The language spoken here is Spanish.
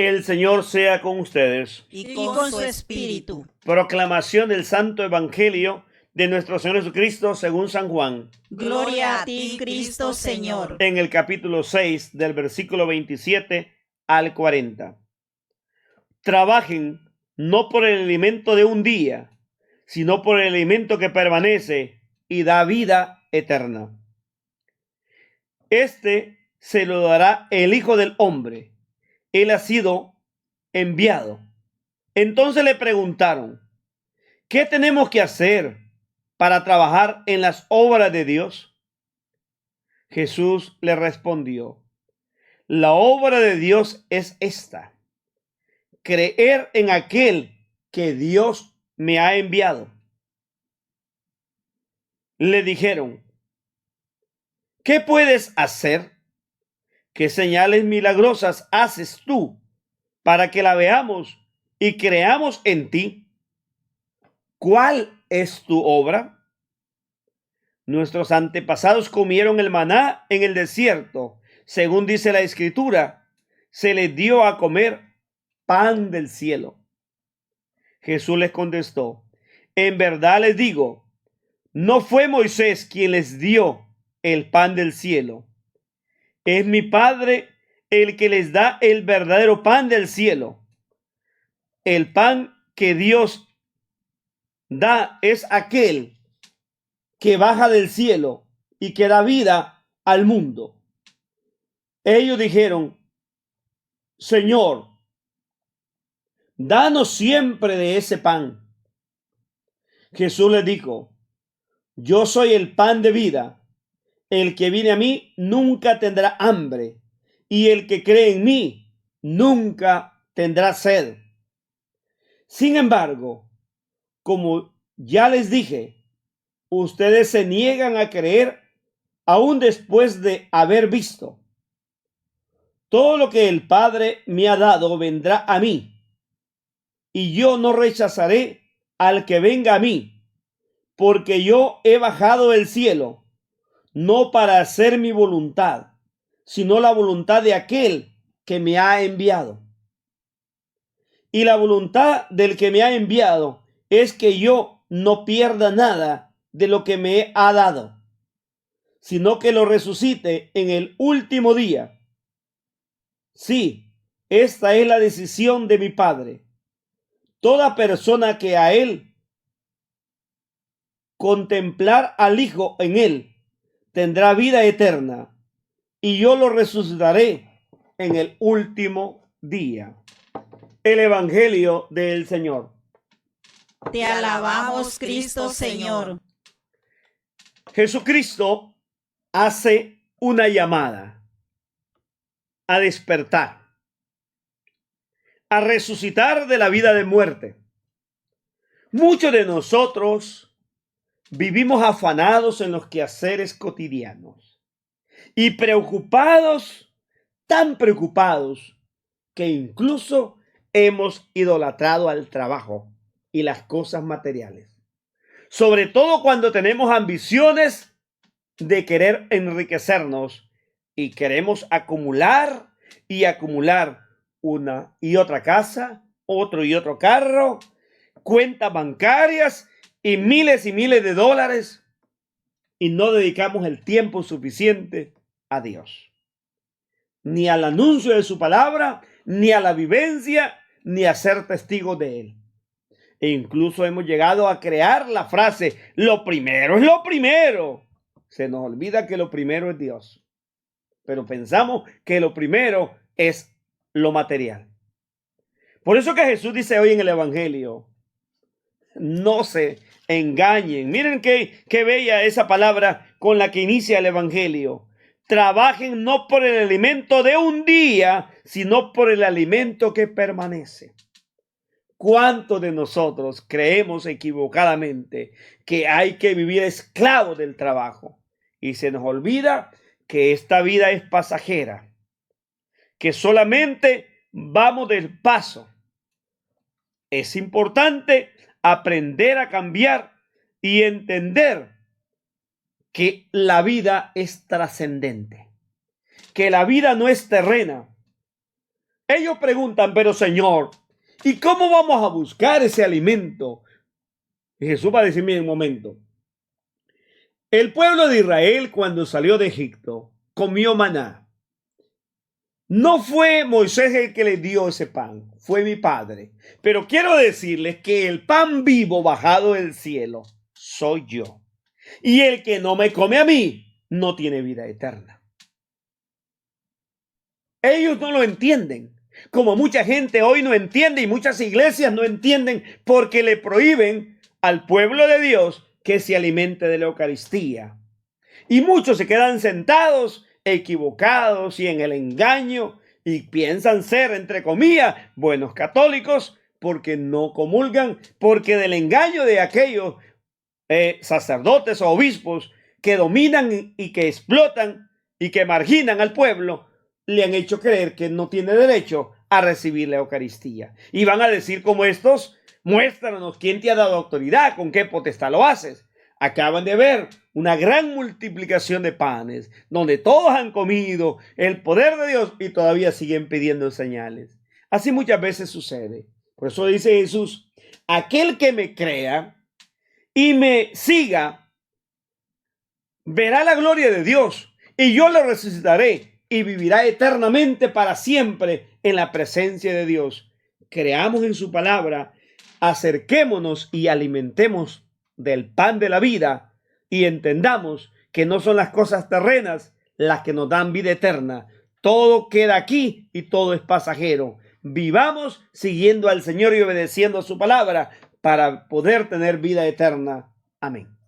El Señor sea con ustedes. y con su espíritu. Proclamación del Santo Evangelio de nuestro Señor Jesucristo según San Juan. Gloria a ti, Cristo Señor. En el capítulo 6, del versículo 27 al 40. Trabajen no por el alimento de un día, sino por el alimento que permanece y da vida eterna. Este se lo dará el Hijo del Hombre. Él ha sido enviado. Entonces le preguntaron: ¿qué tenemos que hacer para trabajar en las obras de Dios? Jesús le respondió: la obra de Dios es esta: creer en aquel que Dios me ha enviado. Le dijeron: ¿qué puedes hacer? ¿Qué señales milagrosas haces tú para que la veamos y creamos en ti? ¿Cuál es tu obra? Nuestros antepasados comieron el maná en el desierto. Según dice la Escritura, se les dio a comer pan del cielo. Jesús les contestó: en verdad les digo, no fue Moisés quien les dio el pan del cielo. Es mi Padre el que les da el verdadero pan del cielo. El pan que Dios da es aquel que baja del cielo y que da vida al mundo. Ellos dijeron: Señor, danos siempre de ese pan. Jesús les dijo: yo soy el pan de vida. El que viene a mí nunca tendrá hambre, y el que cree en mí nunca tendrá sed. Sin embargo, como ya les dije, ustedes se niegan a creer aún después de haber visto. Todo lo que el Padre me ha dado vendrá a mí, y yo no rechazaré al que venga a mí, porque yo he bajado del cielo no para hacer mi voluntad, sino la voluntad de aquel que me ha enviado. Y la voluntad del que me ha enviado es que yo no pierda nada de lo que me ha dado, sino que lo resucite en el último día. Sí, esta es la decisión de mi Padre. Toda persona que a él contemplar al Hijo en él tendrá vida eterna, y yo lo resucitaré en el último día. El Evangelio del Señor. Te alabamos, Cristo Señor. Jesucristo hace una llamada a despertar, a resucitar de la vida de muerte. Muchos de nosotros vivimos afanados en los quehaceres cotidianos y preocupados, tan preocupados, que incluso hemos idolatrado al trabajo y las cosas materiales. Sobre todo cuando tenemos ambiciones de querer enriquecernos y queremos acumular y acumular una y otra casa, otro y otro carro, cuentas bancarias y miles de dólares, y no dedicamos el tiempo suficiente a Dios, ni al anuncio de su palabra, ni a la vivencia, ni a ser testigos de él. E incluso hemos llegado a crear la frase: lo primero es lo primero. Se nos olvida que lo primero es Dios, pero pensamos que lo primero es lo material. Por eso que Jesús dice hoy en el Evangelio: no se engañen. Miren qué bella esa palabra con la que inicia el Evangelio. Trabajen no por el alimento de un día, sino por el alimento que permanece. ¿Cuántos de nosotros creemos equivocadamente que hay que vivir esclavos del trabajo? Y se nos olvida que esta vida es pasajera, que solamente vamos del paso. Es importante aprender a cambiar y entender que la vida es trascendente, que la vida no es terrena, Ellos preguntan, pero Señor, ¿y cómo vamos a buscar ese alimento? Y Jesús va a decir, miren, un momento. El pueblo de Israel, cuando salió de Egipto, comió maná. No fue Moisés el que le dio ese pan, fue mi Padre. Pero quiero decirles que el pan vivo bajado del cielo soy yo. Y el que no me come a mí, no tiene vida eterna. Ellos no lo entienden, como mucha gente hoy no entiende y muchas iglesias no entienden porque le prohíben al pueblo de Dios que se alimente de la Eucaristía. Y muchos se quedan sentados, equivocados y en el engaño y piensan ser, entre comillas, buenos católicos porque no comulgan, porque del engaño de aquellos sacerdotes o obispos que dominan y que explotan y que marginan al pueblo, le han hecho creer que no tiene derecho a recibir la Eucaristía. Y van a decir como estos, muéstranos quién te ha dado autoridad, con qué potestad lo haces. Acaban de ver una gran multiplicación de panes, donde todos han comido el poder de Dios y todavía siguen pidiendo señales. Así muchas veces sucede. Por eso dice Jesús, aquel que me crea y me siga, verá la gloria de Dios y yo lo resucitaré y vivirá eternamente para siempre en la presencia de Dios. Creamos en su palabra, acerquémonos y alimentemos del pan de la vida y entendamos que no son las cosas terrenas las que nos dan vida eterna. Todo queda aquí y todo es pasajero. Vivamos siguiendo al Señor y obedeciendo su palabra para poder tener vida eterna. Amén.